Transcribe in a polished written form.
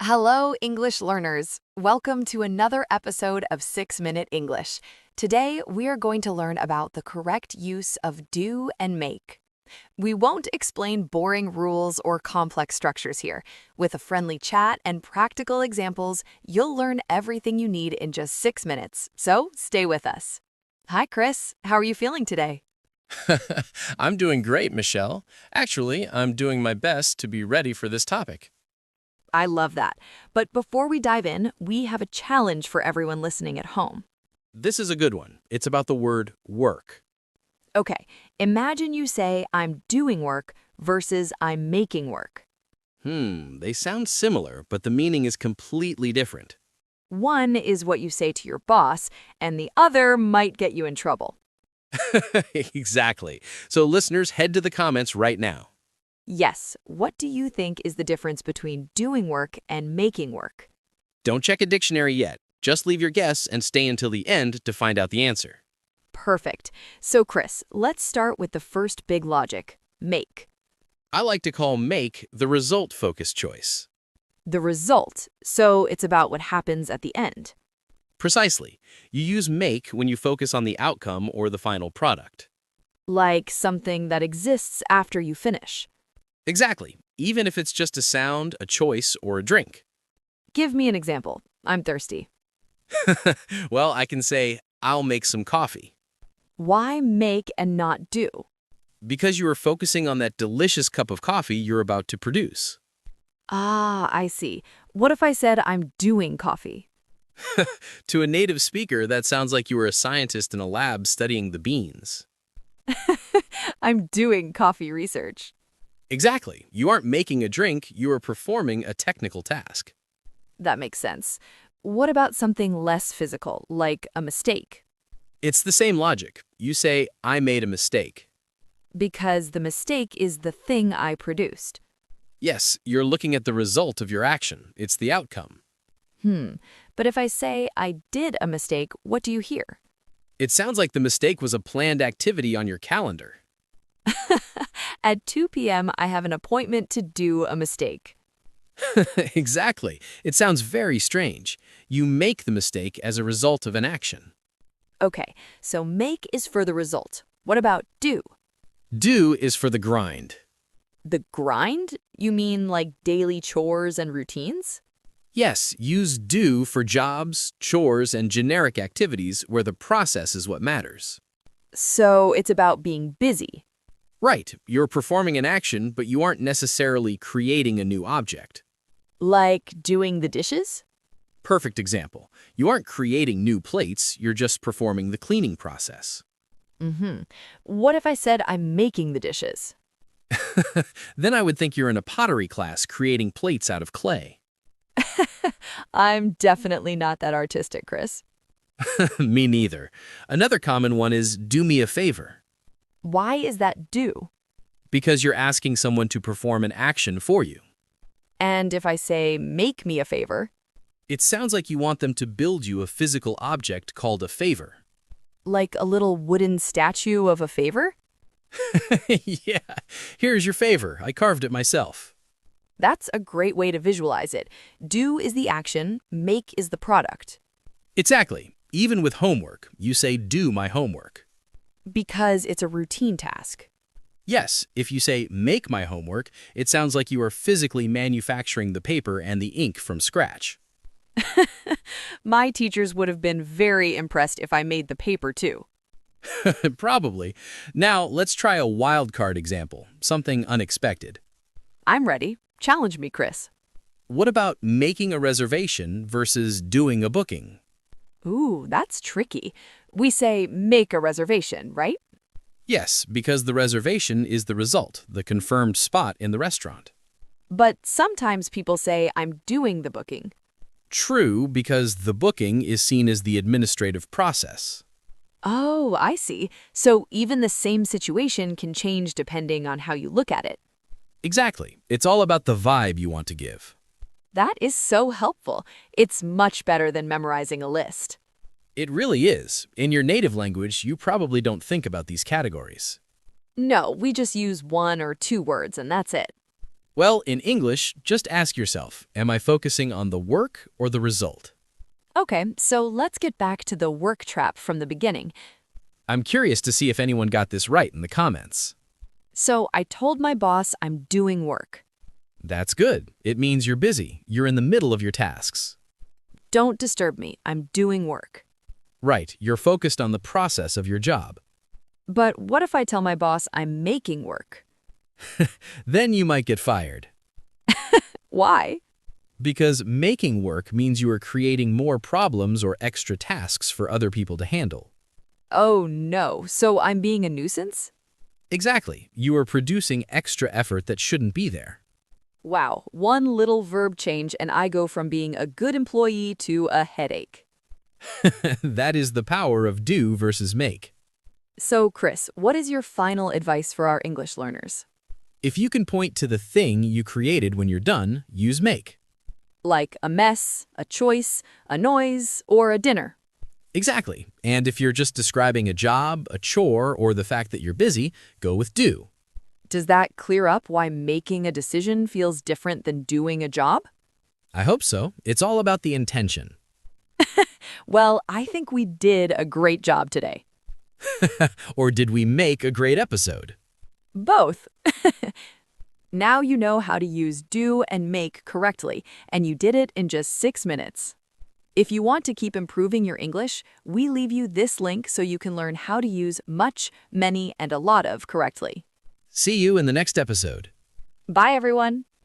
Hello, English learners. Welcome to another episode of 6-Minute English. Today, we are going to learn about the correct use of do and make. We won't explain boring rules or complex structures here. With a friendly chat and practical examples, you'll learn everything you need in just 6 minutes. So stay with us. Hi, Chris. How are you feeling today? I'm doing great, Michelle. Actually, I'm doing my best to be ready for this topic. I love that. But before we dive in, we have a challenge for everyone listening at home. This is a good one. It's about the word work. Okay, imagine you say, I'm doing work versus I'm making work. They sound similar, but the meaning is completely different. One is what you say to your boss, and the other might get you in trouble. Exactly. So listeners, head to the comments right now. Yes, what do you think is the difference between doing work and making work? Don't check a dictionary yet. Just leave your guess and stay until the end to find out the answer. Perfect. So, Chris, let's start with the first big logic, make. I like to call make the result-focused choice. The result, so it's about what happens at the end. Precisely. You use make when you focus on the outcome or the final product. Like something that exists after you finish. Exactly, even if it's just a sound, a choice, or a drink. Give me an example. I'm thirsty. Well, I can say, I'll make some coffee. Why make and not do? Because you are focusing on that delicious cup of coffee you're about to produce. Ah, I see. What if I said I'm doing coffee? To a native speaker, that sounds like you were a scientist in a lab studying the beans. I'm doing coffee research. Exactly. You aren't making a drink, you are performing a technical task. That makes sense. What about something less physical, like a mistake? It's the same logic. You say, I made a mistake. Because the mistake is the thing I produced. Yes, you're looking at the result of your action. It's the outcome. But if I say I did a mistake, what do you hear? It sounds like the mistake was a planned activity on your calendar. At 2 p.m., I have an appointment to do a mistake. Exactly. It sounds very strange. You make the mistake as a result of an action. Okay, so make is for the result. What about do? Do is for the grind. The grind? You mean like daily chores and routines? Yes, use do for jobs, chores, and generic activities where the process is what matters. So it's about being busy. Right, you're performing an action, but you aren't necessarily creating a new object. Like doing the dishes? Perfect example. You aren't creating new plates, you're just performing the cleaning process. What if I said I'm making the dishes? Then I would think you're in a pottery class creating plates out of clay. I'm definitely not that artistic, Chris. Me neither. Another common one is do me a favor. Why is that do? Because you're asking someone to perform an action for you. And if I say make me a favor? It sounds like you want them to build you a physical object called a favor. Like a little wooden statue of a favor? Yeah, here's your favor. I carved it myself. That's a great way to visualize it. Do is the action, make is the product. Exactly. Even with homework, you say do my homework. Because it's a routine task. Yes, if you say make my homework, it sounds like you are physically manufacturing the paper and the ink from scratch. My teachers would have been very impressed if I made the paper too. Probably. Now, let's try a wild card example, something unexpected. I'm ready. Challenge me, Chris. What about making a reservation versus doing a booking? Ooh, that's tricky. We say make a reservation, right? Yes, because the reservation is the result, the confirmed spot in the restaurant. But sometimes people say I'm doing the booking. True, because the booking is seen as the administrative process. Oh, I see. So even the same situation can change depending on how you look at it. Exactly. It's all about the vibe you want to give. That is so helpful. It's much better than memorizing a list. It really is. In your native language, you probably don't think about these categories. No, we just use one or two words and that's it. Well, in English, just ask yourself, am I focusing on the work or the result? Okay, so let's get back to the work trap from the beginning. I'm curious to see if anyone got this right in the comments. So I told my boss I'm doing work. That's good. It means you're busy. You're in the middle of your tasks. Don't disturb me. I'm doing work. Right, you're focused on the process of your job. But what if I tell my boss I'm making work? Then you might get fired. Why? Because making work means you are creating more problems or extra tasks for other people to handle. Oh no, so I'm being a nuisance? Exactly. You are producing extra effort that shouldn't be there. Wow, one little verb change and I go from being a good employee to a headache. That is the power of do versus make. So, Chris, what is your final advice for our English learners? If you can point to the thing you created when you're done, use make. Like a mess, a choice, a noise, or a dinner. Exactly. And if you're just describing a job, a chore, or the fact that you're busy, go with do. Does that clear up why making a decision feels different than doing a job? I hope so. It's all about the intention. Well, I think we did a great job today. Or did we make a great episode? Both. Now you know how to use do and make correctly, and you did it in just 6 minutes. If you want to keep improving your English, we leave you this link so you can learn how to use much, many, and a lot of correctly. See you in the next episode. Bye, everyone.